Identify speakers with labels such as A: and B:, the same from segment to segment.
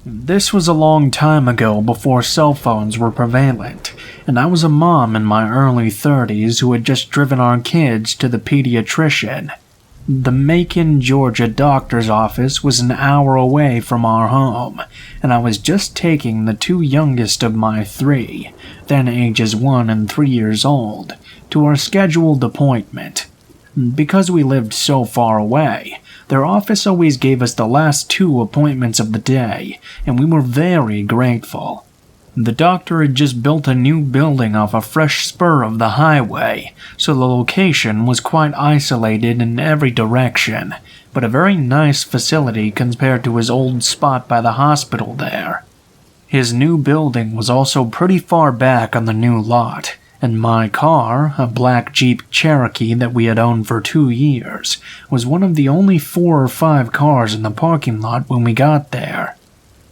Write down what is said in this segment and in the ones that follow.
A: This was a long time ago before cell phones were prevalent, and I was a mom in my early 30s who had just driven our kids to the pediatrician. The Macon, Georgia doctor's office was an hour away from our home, and I was just taking the two youngest of my three, then ages 1 and 3 years old, to our scheduled appointment. Because we lived so far away, their office always gave us the last 2 appointments of the day, and we were very grateful. The doctor had just built a new building off a fresh spur of the highway, so the location was quite isolated in every direction, but a very nice facility compared to his old spot by the hospital there. His new building was also pretty far back on the new lot, and my car, a black Jeep Cherokee that we had owned for 2 years, was one of the only 4 or 5 cars in the parking lot when we got there.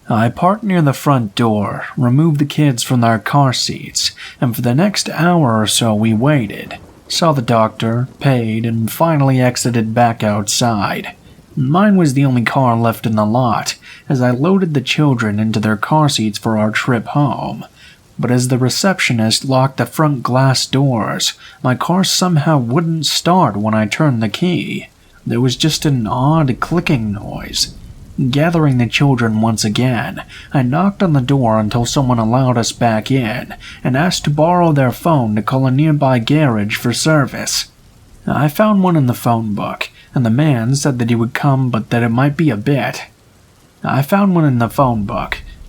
A: I parked near the front door, removed the kids from their car seats, and for the next hour or so we waited, saw the doctor, paid, and finally exited back outside. Mine was the only car left in the lot, as I loaded the children into their car seats for our trip home. But as the receptionist locked the front glass doors, my car somehow wouldn't start when I turned the key. There was just an odd clicking noise. Gathering the children once again, I knocked on the door until someone allowed us back in and asked to borrow their phone to call a nearby garage for service. I found one in the phone book, and the man said that he would come but that it might be a bit.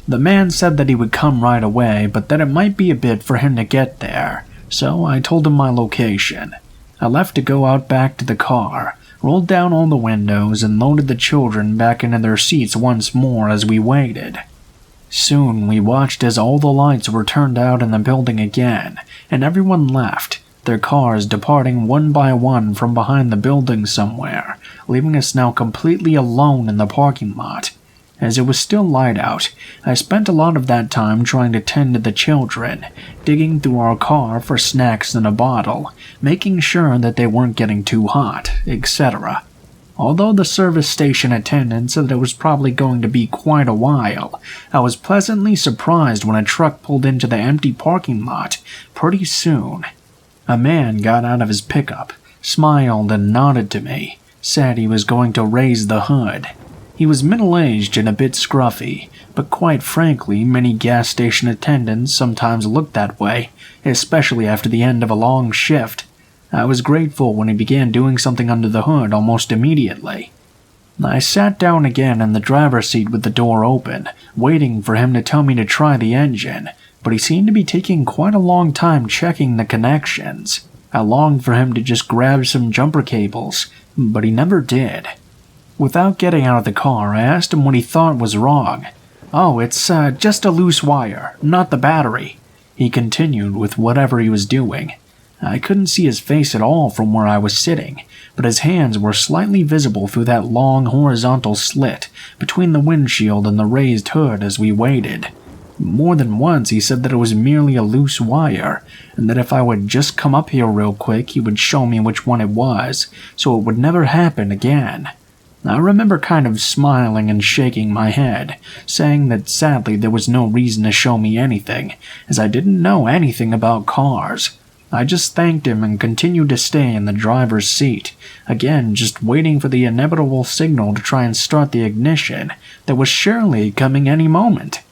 A: The man said that he would come right away, but that it might be a bit for him to get there, so I told him my location. I left to go out back to the car, rolled down all the windows, and loaded the children back into their seats once more as we waited. Soon we watched as all the lights were turned out in the building again, and everyone left, their cars departing one by one from behind the building somewhere, leaving us now completely alone in the parking lot. As it was still light out, I spent a lot of that time trying to tend to the children, digging through our car for snacks and a bottle, making sure that they weren't getting too hot, etc. Although the service station attendant said that it was probably going to be quite a while, I was pleasantly surprised when a truck pulled into the empty parking lot pretty soon. A man got out of his pickup, smiled and nodded to me, said he was going to raise the hood. He was middle-aged and a bit scruffy, but quite frankly, many gas station attendants sometimes looked that way, especially after the end of a long shift. I was grateful when he began doing something under the hood almost immediately. I sat down again in the driver's seat with the door open, waiting for him to tell me to try the engine, but he seemed to be taking quite a long time checking the connections. I longed for him to just grab some jumper cables, but he never did. Without getting out of the car, I asked him what he thought was wrong. "Oh, it's just a loose wire, not the battery," he continued with whatever he was doing. I couldn't see his face at all from where I was sitting, but his hands were slightly visible through that long horizontal slit between the windshield and the raised hood as we waited. More than once he said that it was merely a loose wire, and that if I would just come up here real quick he would show me which one it was, so it would never happen again. I remember kind of smiling and shaking my head, saying that sadly there was no reason to show me anything, as I didn't know anything about cars. I just thanked him and continued to stay in the driver's seat, again just waiting for the inevitable signal to try and start the ignition that was surely coming any moment.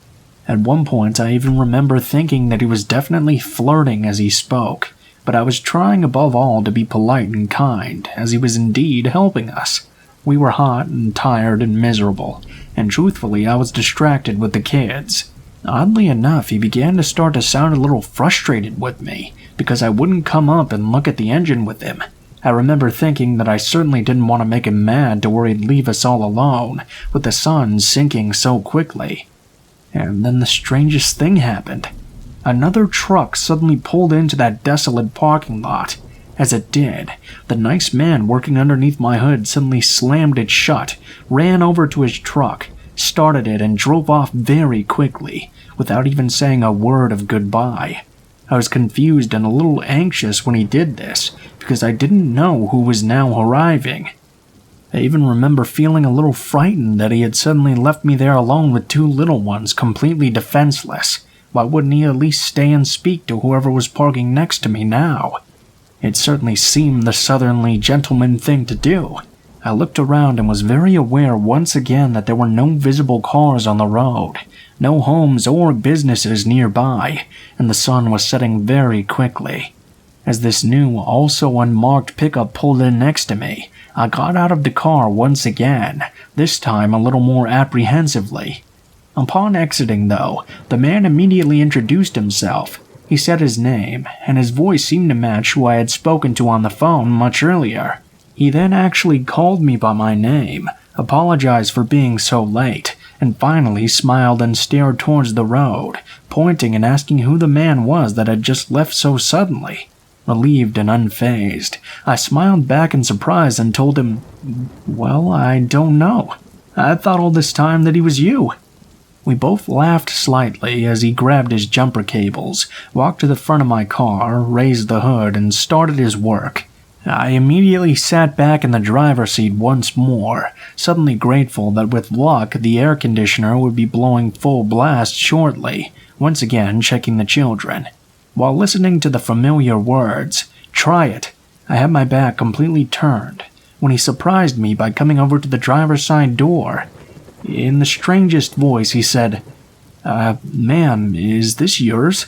A: At one point I even remember thinking that he was definitely flirting as he spoke, but I was trying above all to be polite and kind, as he was indeed helping us. We were hot and tired and miserable, and truthfully I was distracted with the kids. Oddly enough, he began to start to sound a little frustrated with me, because I wouldn't come up and look at the engine with him. I remember thinking that I certainly didn't want to make him mad to where he'd leave us all alone, with the sun sinking so quickly. And then the strangest thing happened. Another truck suddenly pulled into that desolate parking lot. As it did, the nice man working underneath my hood suddenly slammed it shut, ran over to his truck, started it, and drove off very quickly, without even saying a word of goodbye. I was confused and a little anxious when he did this, because I didn't know who was now arriving. I even remember feeling a little frightened that he had suddenly left me there alone with 2 little ones completely defenseless. Why wouldn't he at least stay and speak to whoever was parking next to me now? It certainly seemed the southernly gentleman thing to do. I looked around and was very aware once again that there were no visible cars on the road, no homes or businesses nearby, and the sun was setting very quickly. As this new, also unmarked pickup pulled in next to me, I got out of the car once again, this time a little more apprehensively. Upon exiting, though, the man immediately introduced himself. He said his name, and his voice seemed to match who I had spoken to on the phone much earlier. He then actually called me by my name, apologized for being so late, and finally smiled and stared towards the road, pointing and asking who the man was that had just left so suddenly. Relieved and unfazed, I smiled back in surprise and told him, "Well, I don't know. I thought all this time that he was you." We both laughed slightly as he grabbed his jumper cables, walked to the front of my car, raised the hood, and started his work. I immediately sat back in the driver's seat once more, suddenly grateful that with luck the air conditioner would be blowing full blast shortly, once again checking the children. While listening to the familiar words, "Try it," I had my back completely turned, when he surprised me by coming over to the driver's side door. In the strangest voice, he said, "Ma'am, is this yours?"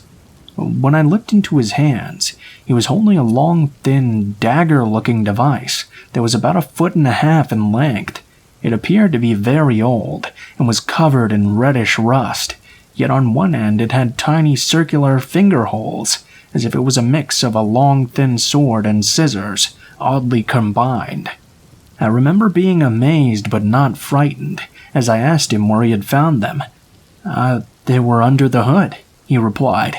A: When I looked into his hands, he was holding a long, thin, dagger-looking device that was about 1.5 feet in length. It appeared to be very old, and was covered in reddish rust, yet on one end it had tiny circular finger holes, as if it was a mix of a long, thin sword and scissors, oddly combined. I remember being amazed but not frightened, as I asked him where he had found them. They were under the hood," he replied.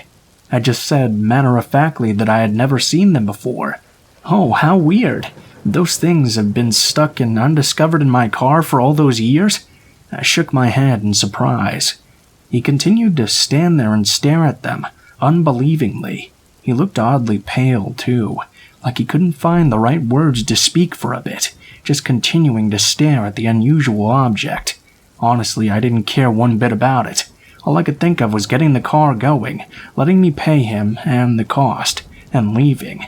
A: I just said matter-of-factly that I had never seen them before. "Oh, how weird. Those things have been stuck and undiscovered in my car for all those years?" I shook my head in surprise. He continued to stand there and stare at them, unbelievingly. He looked oddly pale, too, like he couldn't find the right words to speak for a bit, just continuing to stare at the unusual object. Honestly, I didn't care one bit about it. All I could think of was getting the car going, letting me pay him and the cost, and leaving.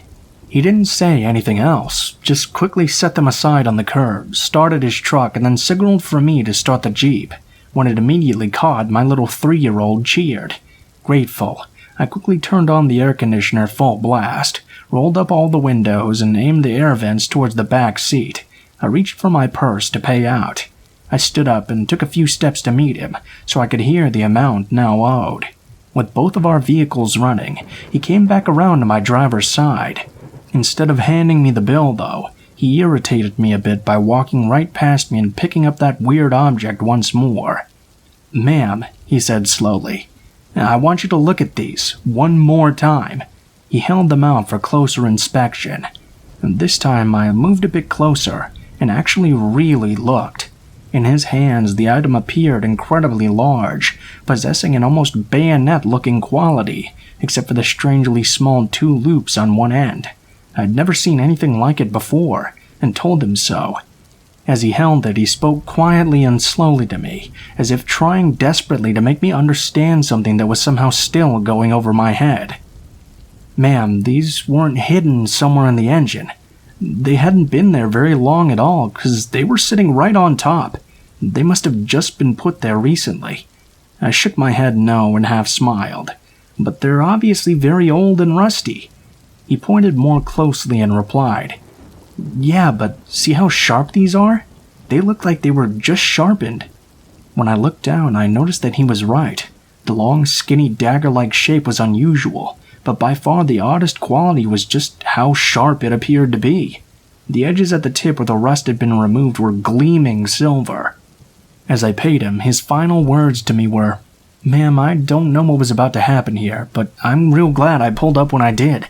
A: He didn't say anything else, just quickly set them aside on the curb, started his truck, and then signaled for me to start the Jeep. When it immediately caught, my little 3-year-old cheered. Grateful, I quickly turned on the air conditioner full blast, rolled up all the windows, and aimed the air vents towards the back seat. I reached for my purse to pay out. I stood up and took a few steps to meet him, so I could hear the amount now owed. With both of our vehicles running, he came back around to my driver's side. Instead of handing me the bill, though, he irritated me a bit by walking right past me and picking up that weird object once more. "Ma'am," he said slowly, "I want you to look at these one more time." He held them out for closer inspection. And this time I moved a bit closer and actually really looked. In his hands, the item appeared incredibly large, possessing an almost bayonet-looking quality, except for the strangely small 2 loops on one end. I'd never seen anything like it before, and told him so. As he held it, he spoke quietly and slowly to me, as if trying desperately to make me understand something that was somehow still going over my head. "Ma'am, these weren't hidden somewhere in the engine. They hadn't been there very long at all, 'cause they were sitting right on top. They must have just been put there recently." I shook my head no and half smiled. "But they're obviously very old and rusty." He pointed more closely and replied, "Yeah, but see how sharp these are? They look like they were just sharpened." When I looked down, I noticed that he was right. The long, skinny, dagger-like shape was unusual, but by far the oddest quality was just how sharp it appeared to be. The edges at the tip where the rust had been removed were gleaming silver. As I paid him, his final words to me were, "Ma'am, I don't know what was about to happen here, but I'm real glad I pulled up when I did."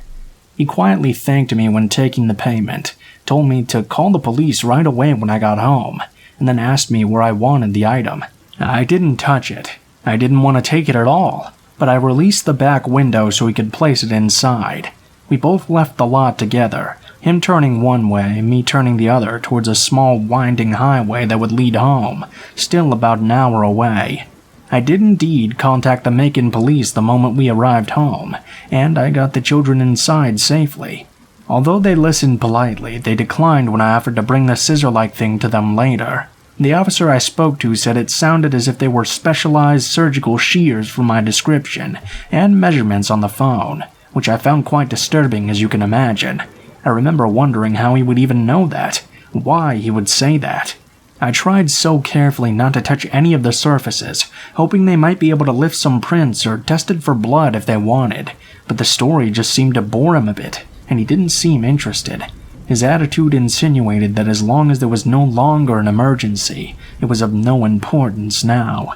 A: He quietly thanked me when taking the payment, told me to call the police right away when I got home, and then asked me where I wanted the item. I didn't touch it. I didn't want to take it at all, but I released the back window so he could place it inside. We both left the lot together, Him turning one way, me turning the other towards a small winding highway that would lead home, still about an hour away. I did indeed contact the Macon police the moment we arrived home, and I got the children inside safely. Although they listened politely, they declined when I offered to bring the scissor-like thing to them later. The officer I spoke to said it sounded as if they were specialized surgical shears for my description and measurements on the phone, which I found quite disturbing, as you can imagine. I remember wondering how he would even know that, why he would say that. I tried so carefully not to touch any of the surfaces, hoping they might be able to lift some prints or test it for blood if they wanted, but the story just seemed to bore him a bit, and he didn't seem interested. His attitude insinuated that as long as there was no longer an emergency, it was of no importance now.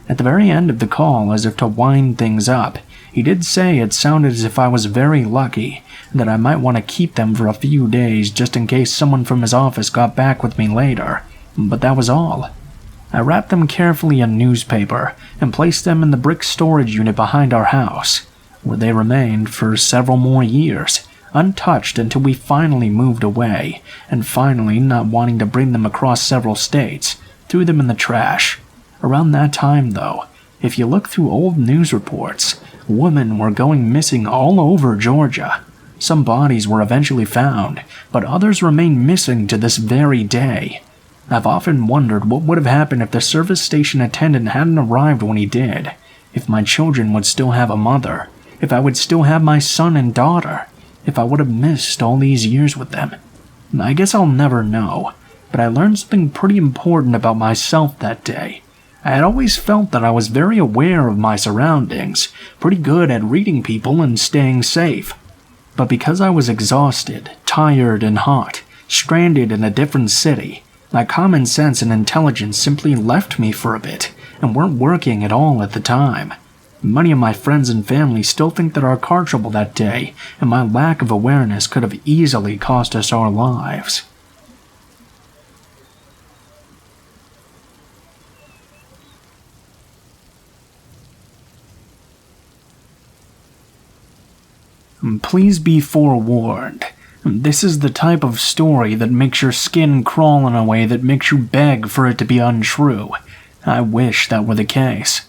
A: At the very end of the call, as if to wind things up, he did say it sounded as if I was very lucky, and that I might want to keep them for a few days just in case someone from his office got back with me later. But that was all. I wrapped them carefully in newspaper and placed them in the brick storage unit behind our house, where they remained for several more years, untouched until we finally moved away, and finally, not wanting to bring them across several states, threw them in the trash. Around that time, though, if you look through old news reports, women were going missing all over Georgia. Some bodies were eventually found, but others remain missing to this very day. I've often wondered what would have happened if the service station attendant hadn't arrived when he did, if my children would still have a mother, if I would still have my son and daughter, if I would have missed all these years with them. I guess I'll never know, but I learned something pretty important about myself that day. I had always felt that I was very aware of my surroundings, pretty good at reading people and staying safe. But because I was exhausted, tired, and hot, stranded in a different city, my common sense and intelligence simply left me for a bit and weren't working at all at the time. Many of my friends and family still think that our car trouble that day and my lack of awareness could have easily cost us our lives. Please be forewarned. This is the type of story that makes your skin crawl in a way that makes you beg for it to be untrue. I wish that were the case.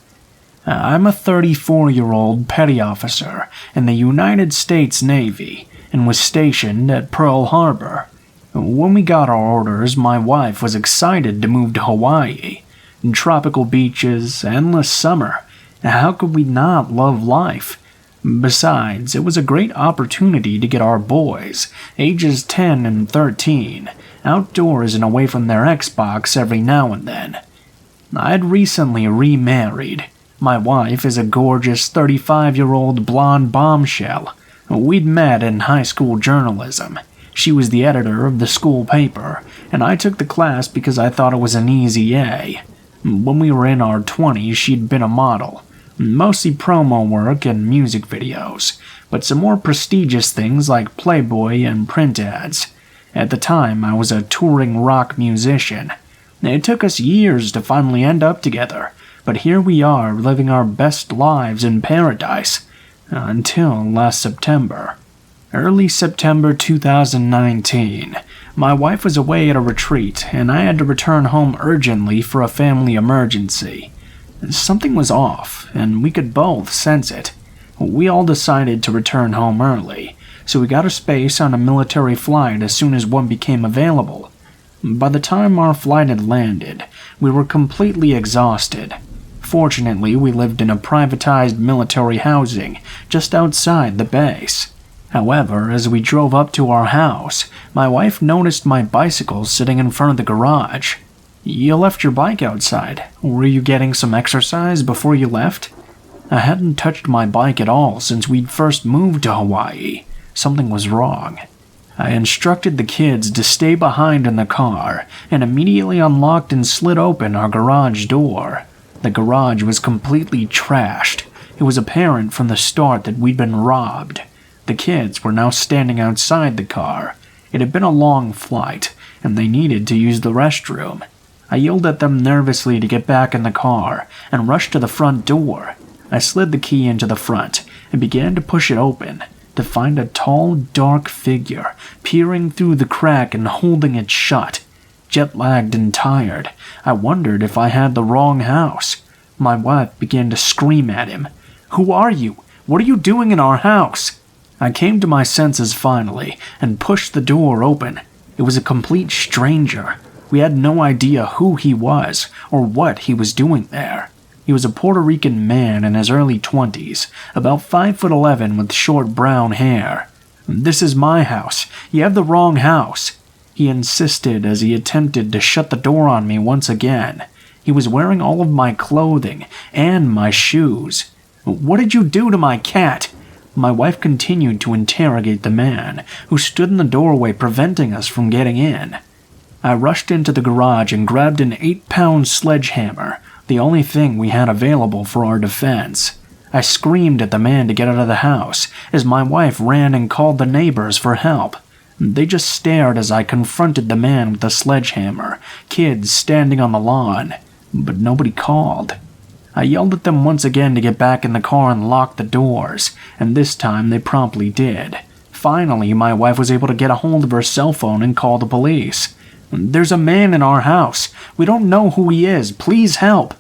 A: I'm a 34-year-old petty officer in the United States Navy and was stationed at Pearl Harbor. When we got our orders, my wife was excited to move to Hawaii. Tropical beaches, endless summer. How could we not love life? Besides, it was a great opportunity to get our boys, ages 10 and 13, outdoors and away from their Xbox every now and then. I'd recently remarried. My wife is a gorgeous 35-year-old blonde bombshell. We'd met in high school journalism. She was the editor of the school paper, and I took the class because I thought it was an easy A. When we were in our 20s, she'd been a model. Mostly promo work and music videos, but some more prestigious things like Playboy and print ads. At the time, I was a touring rock musician. It took us years to finally end up together, but here we are living our best lives in paradise. Until last September. Early September 2019, my wife was away at a retreat, and I had to return home urgently for a family emergency. Something was off, and we could both sense it. We all decided to return home early, so we got a space on a military flight as soon as one became available. By the time our flight had landed, we were completely exhausted. Fortunately, we lived in a privatized military housing just outside the base. However, as we drove up to our house, my wife noticed my bicycle sitting in front of the garage. "You left your bike outside. Were you getting some exercise before you left?" I hadn't touched my bike at all since we'd first moved to Hawaii. Something was wrong. I instructed the kids to stay behind in the car and immediately unlocked and slid open our garage door. The garage was completely trashed. It was apparent from the start that we'd been robbed. The kids were now standing outside the car. It had been a long flight, and they needed to use the restroom. I yelled at them nervously to get back in the car and rushed to the front door. I slid the key into the front and began to push it open. to find a tall, dark figure peering through the crack and holding it shut. Jet-lagged and tired, I wondered if I had the wrong house. My wife began to scream at him. "Who are you? What are you doing in our house?" I came to my senses finally and pushed the door open. It was a complete stranger. We had no idea who he was or what he was doing there. He was a Puerto Rican man in his early 20s, about 5'11" with short brown hair. "This is my house. You have the wrong house," he insisted as he attempted to shut the door on me once again. He was wearing all of my clothing and my shoes. "What did you do to my cat?" My wife continued to interrogate the man, who stood in the doorway preventing us from getting in. I rushed into the garage and grabbed an 8-pound sledgehammer, the only thing we had available for our defense. I screamed at the man to get out of the house, as my wife ran and called the neighbors for help. They just stared as I confronted the man with the sledgehammer, kids standing on the lawn, but nobody called. I yelled at them once again to get back in the car and lock the doors, and this time they promptly did. Finally, my wife was able to get a hold of her cell phone and call the police. "There's a man in our house. We don't know who he is. Please help."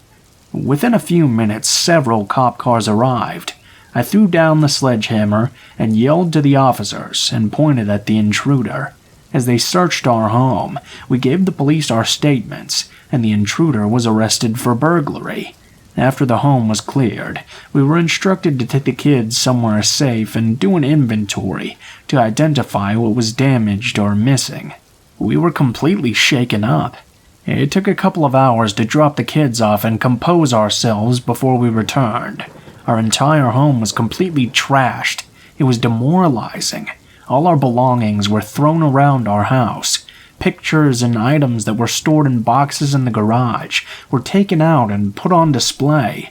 A: Within a few minutes, several cop cars arrived. I threw down the sledgehammer and yelled to the officers and pointed at the intruder. As they searched our home, we gave the police our statements, and the intruder was arrested for burglary. After the home was cleared, we were instructed to take the kids somewhere safe and do an inventory to identify what was damaged or missing. We were completely shaken up. It took a couple of hours to drop the kids off and compose ourselves before we returned. Our entire home was completely trashed. It was demoralizing. All our belongings were thrown around our house. Pictures and items that were stored in boxes in the garage were taken out and put on display.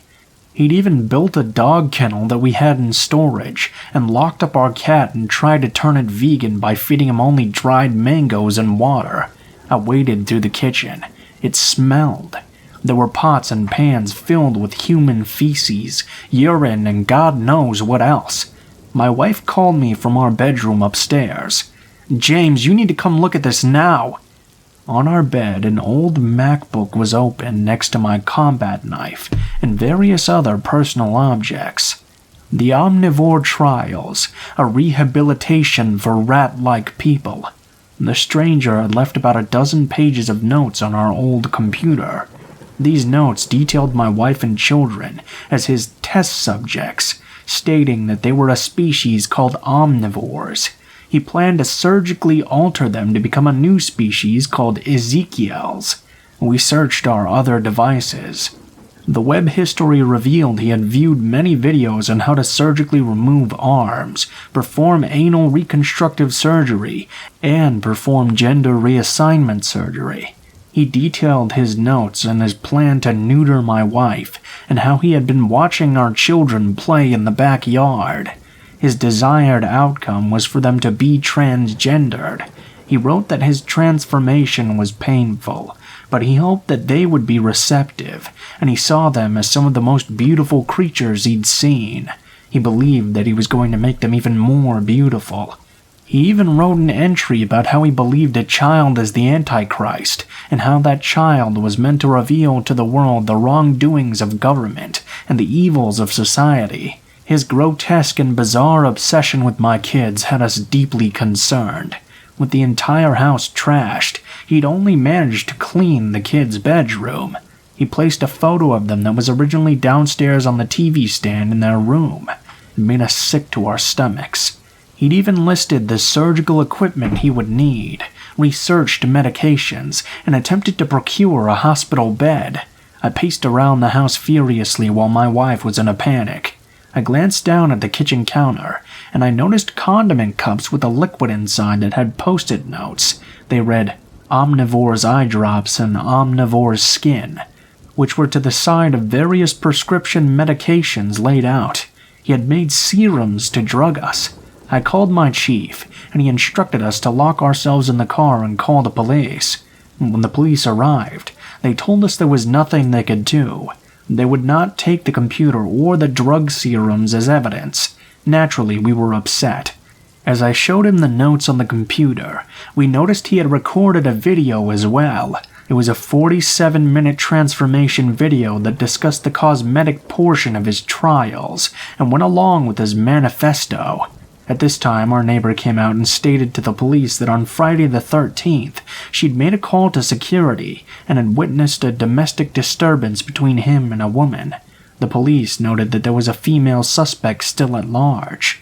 A: He'd even built a dog kennel that we had in storage and locked up our cat and tried to turn it vegan by feeding him only dried mangoes and water. I waded through the kitchen. It smelled. There were pots and pans filled with human feces, urine, and God knows what else. My wife called me from our bedroom upstairs. "James, you need to come look at this now." On our bed, an old MacBook was open next to my combat knife and various other personal objects. The Omnivore Trials, a rehabilitation for rat-like people. The stranger had left about a dozen pages of notes on our old computer. These notes detailed my wife and children as his test subjects, stating that they were a species called omnivores. He planned to surgically alter them to become a new species called Ezekiels. We searched our other devices. The web history revealed he had viewed many videos on how to surgically remove arms, perform anal reconstructive surgery, and perform gender reassignment surgery. He detailed his notes and his plan to neuter my wife, and how he had been watching our children play in the backyard. His desired outcome was for them to be transgendered. He wrote that his transformation was painful, but he hoped that they would be receptive, and he saw them as some of the most beautiful creatures he'd seen. He believed that he was going to make them even more beautiful. He even wrote an entry about how he believed a child is the Antichrist, and how that child was meant to reveal to the world the wrongdoings of government and the evils of society. His grotesque and bizarre obsession with my kids had us deeply concerned. With the entire house trashed, he'd only managed to clean the kids' bedroom. He placed a photo of them that was originally downstairs on the TV stand in their room. It made us sick to our stomachs. He'd even listed the surgical equipment he would need, researched medications, and attempted to procure a hospital bed. I paced around the house furiously while my wife was in a panic. I glanced down at the kitchen counter, and I noticed condiment cups with a liquid inside that had post-it notes. They read, "Omnivore's eye drops" and "Omnivore's skin," which were to the side of various prescription medications laid out. He had made serums to drug us. I called my chief, and he instructed us to lock ourselves in the car and call the police. When the police arrived, they told us there was nothing they could do. They would not take the computer or the drug serums as evidence. Naturally, we were upset. As I showed him the notes on the computer, we noticed he had recorded a video as well. It was a 47-minute transformation video that discussed the cosmetic portion of his trials and went along with his manifesto. At this time, our neighbor came out and stated to the police that on Friday the 13th, she'd made a call to security and had witnessed a domestic disturbance between him and a woman. The police noted that there was a female suspect still at large.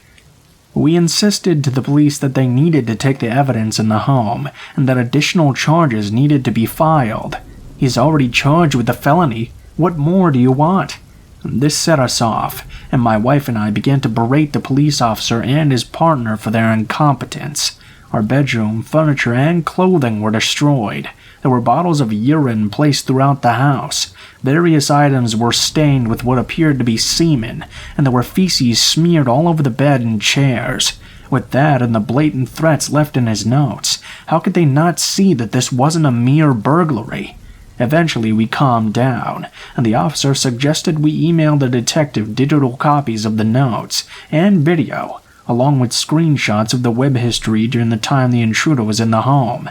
A: We insisted to the police that they needed to take the evidence in the home and that additional charges needed to be filed. He's already charged with a felony. What more do you want? This set us off, and my wife and I began to berate the police officer and his partner for their incompetence. Our bedroom, furniture, and clothing were destroyed. There were bottles of urine placed throughout the house. Various items were stained with what appeared to be semen, and there were feces smeared all over the bed and chairs. With that and the blatant threats left in his notes, how could they not see that this wasn't a mere burglary? Eventually, we calmed down, and the officer suggested we email the detective digital copies of the notes and video, along with screenshots of the web history during the time the intruder was in the home.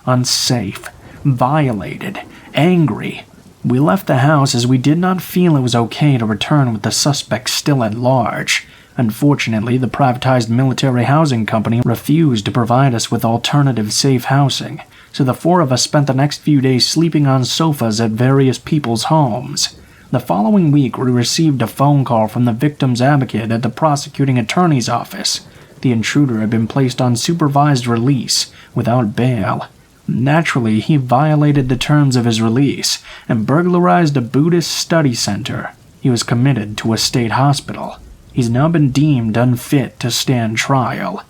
A: Unsafe, violated, angry. We left the house as we did not feel it was okay to return with the suspect still at large. Unfortunately, the privatized military housing company refused to provide us with alternative safe housing, so the four of us spent the next few days sleeping on sofas at various people's homes. The following week, we received a phone call from the victim's advocate at the prosecuting attorney's office. The intruder had been placed on supervised release without bail. Naturally, he violated the terms of his release and burglarized a Buddhist study center. He was committed to a state hospital. He's now been deemed unfit to stand trial.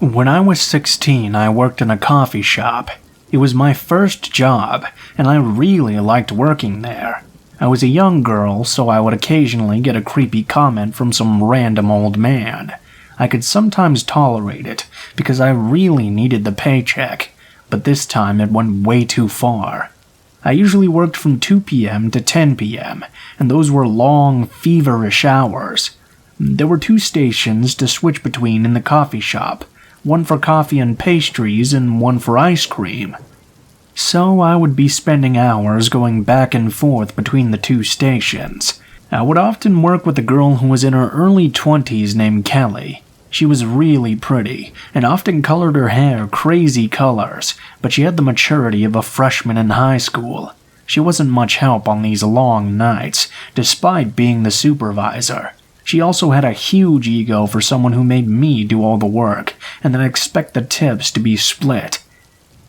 A: When I was 16, I worked in a coffee shop. It was my first job, and I really liked working there. I was a young girl, so I would occasionally get a creepy comment from some random old man. I could sometimes tolerate it, because I really needed the paycheck, but this time it went way too far. I usually worked from 2 p.m. to 10 p.m., and those were long, feverish hours. There were 2 stations to switch between in the coffee shop, one for coffee and pastries and one for ice cream. So I would be spending hours going back and forth between the 2 stations. I would often work with a girl who was in her early 20s named Kelly. She was really pretty, and often colored her hair crazy colors, but she had the maturity of a freshman in high school. She wasn't much help on these long nights, despite being the supervisor. She also had a huge ego for someone who made me do all the work, and then expect the tips to be split.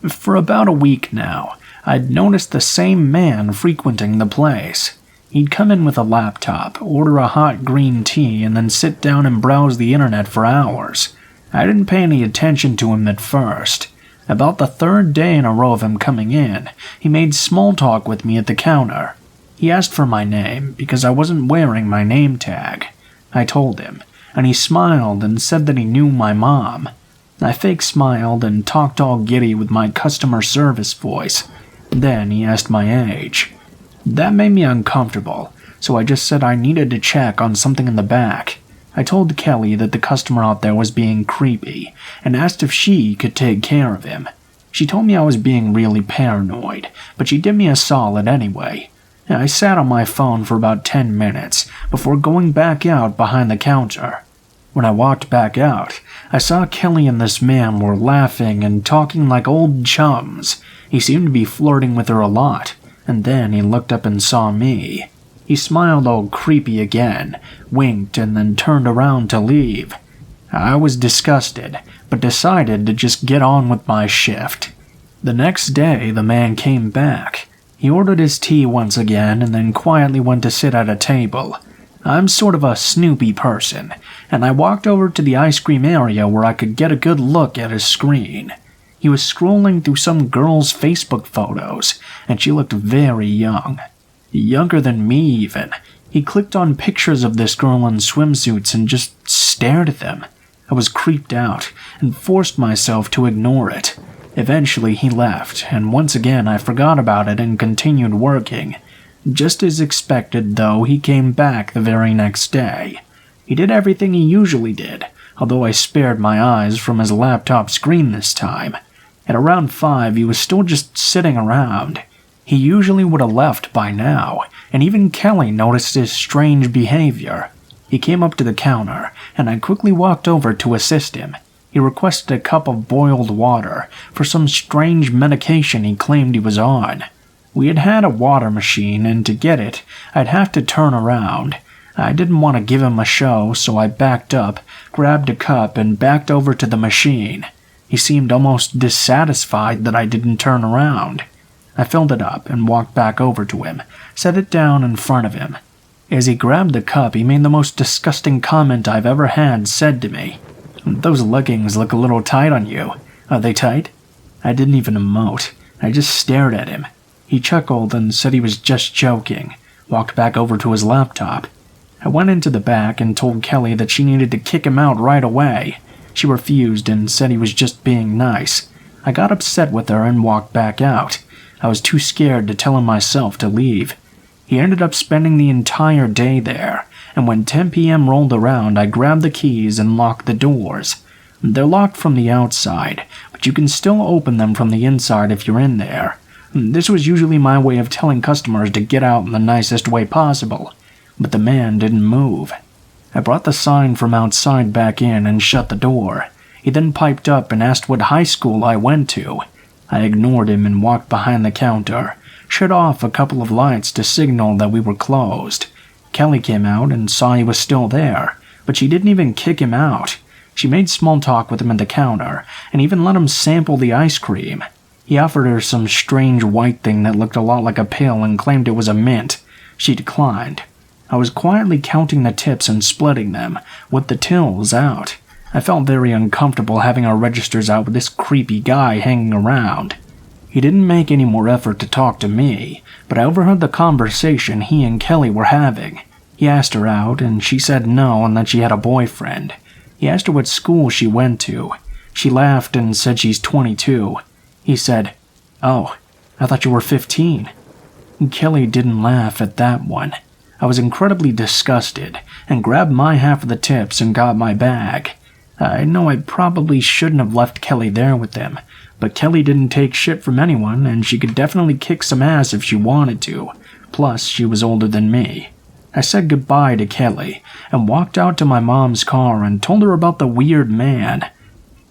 A: For about a week now, I'd noticed the same man frequenting the place. He'd come in with a laptop, order a hot green tea, and then sit down and browse the internet for hours. I didn't pay any attention to him at first. About the 3rd day in a row of him coming in, he made small talk with me at the counter. He asked for my name, because I wasn't wearing my name tag. I told him, and he smiled and said that he knew my mom. I fake smiled and talked all giddy with my customer service voice. Then he asked my age. That made me uncomfortable, so I just said I needed to check on something in the back. I told Kelly that the customer out there was being creepy, and asked if she could take care of him. She told me I was being really paranoid, but she did me a solid anyway. I sat on my phone for about 10 minutes before going back out behind the counter. When I walked back out, I saw Kelly and this man were laughing and talking like old chums. He seemed to be flirting with her a lot, and then he looked up and saw me. He smiled all creepy again, winked, and then turned around to leave. I was disgusted, but decided to just get on with my shift. The next day, the man came back. He ordered his tea once again and then quietly went to sit at a table. I'm sort of a snoopy person, and I walked over to the ice cream area where I could get a good look at his screen. He was scrolling through some girl's Facebook photos, and she looked very young. Younger than me, even. He clicked on pictures of this girl in swimsuits and just stared at them. I was creeped out and forced myself to ignore it. Eventually he left, and once again I forgot about it and continued working. Just as expected, though, he came back the very next day. He did everything he usually did, although I spared my eyes from his laptop screen this time. At around 5, he was still just sitting around. He usually would have left by now, and even Kelly noticed his strange behavior. He came up to the counter, and I quickly walked over to assist him. He requested a cup of boiled water for some strange medication he claimed he was on. We had had a water machine, and to get it, I'd have to turn around. I didn't want to give him a show, so I backed up, grabbed a cup, and backed over to the machine. He seemed almost dissatisfied that I didn't turn around. I filled it up and walked back over to him, set it down in front of him. As he grabbed the cup, he made the most disgusting comment I've ever had said to me. "Those leggings look a little tight on you. Are they tight?" I didn't even emote. I just stared at him. He chuckled and said he was just joking, walked back over to his laptop. I went into the back and told Kelly that she needed to kick him out right away. She refused and said he was just being nice. I got upset with her and walked back out. I was too scared to tell him myself to leave. He ended up spending the entire day there, and when 10 p.m. rolled around, I grabbed the keys and locked the doors. They're locked from the outside, but you can still open them from the inside if you're in there. This was usually my way of telling customers to get out in the nicest way possible, but the man didn't move. I brought the sign from outside back in and shut the door. He then piped up and asked what high school I went to. I ignored him and walked behind the counter, shut off a couple of lights to signal that we were closed. Kelly came out and saw he was still there, but she didn't even kick him out. She made small talk with him at the counter, and even let him sample the ice cream. He offered her some strange white thing that looked a lot like a pill and claimed it was a mint. She declined. I was quietly counting the tips and splitting them, with the tills out. I felt very uncomfortable having our registers out with this creepy guy hanging around. He didn't make any more effort to talk to me, but I overheard the conversation he and Kelly were having. He asked her out, and she said no and that she had a boyfriend. He asked her what school she went to. She laughed and said she's 22. He said, "Oh, I thought you were 15. Kelly didn't laugh at that one. I was incredibly disgusted and grabbed my half of the tips and got my bag. I know I probably shouldn't have left Kelly there with him, but Kelly didn't take shit from anyone and she could definitely kick some ass if she wanted to. Plus, she was older than me. I said goodbye to Kelly and walked out to my mom's car and told her about the weird man.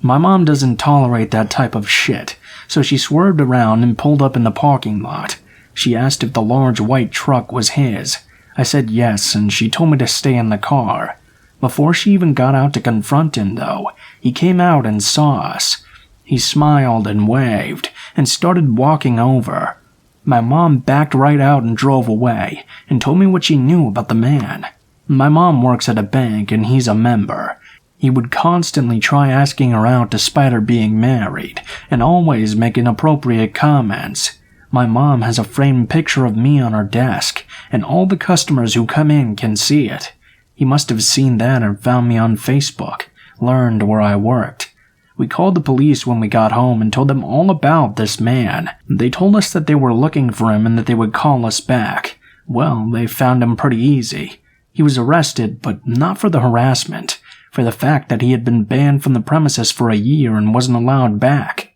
A: My mom doesn't tolerate that type of shit, so she swerved around and pulled up in the parking lot. She asked if the large white truck was his. I said yes, and she told me to stay in the car. Before she even got out to confront him, though, he came out and saw us. He smiled and waved, and started walking over. My mom backed right out and drove away, and told me what she knew about the man. My mom works at a bank, and he's a member. He would constantly try asking her out despite her being married, and always make inappropriate comments. My mom has a framed picture of me on her desk, and all the customers who come in can see it. He must have seen that and found me on Facebook, learned where I worked. We called the police when we got home and told them all about this man. They told us that they were looking for him and that they would call us back. Well, they found him pretty easy. He was arrested, but not for the harassment, for the fact that he had been banned from the premises for a year and wasn't allowed back.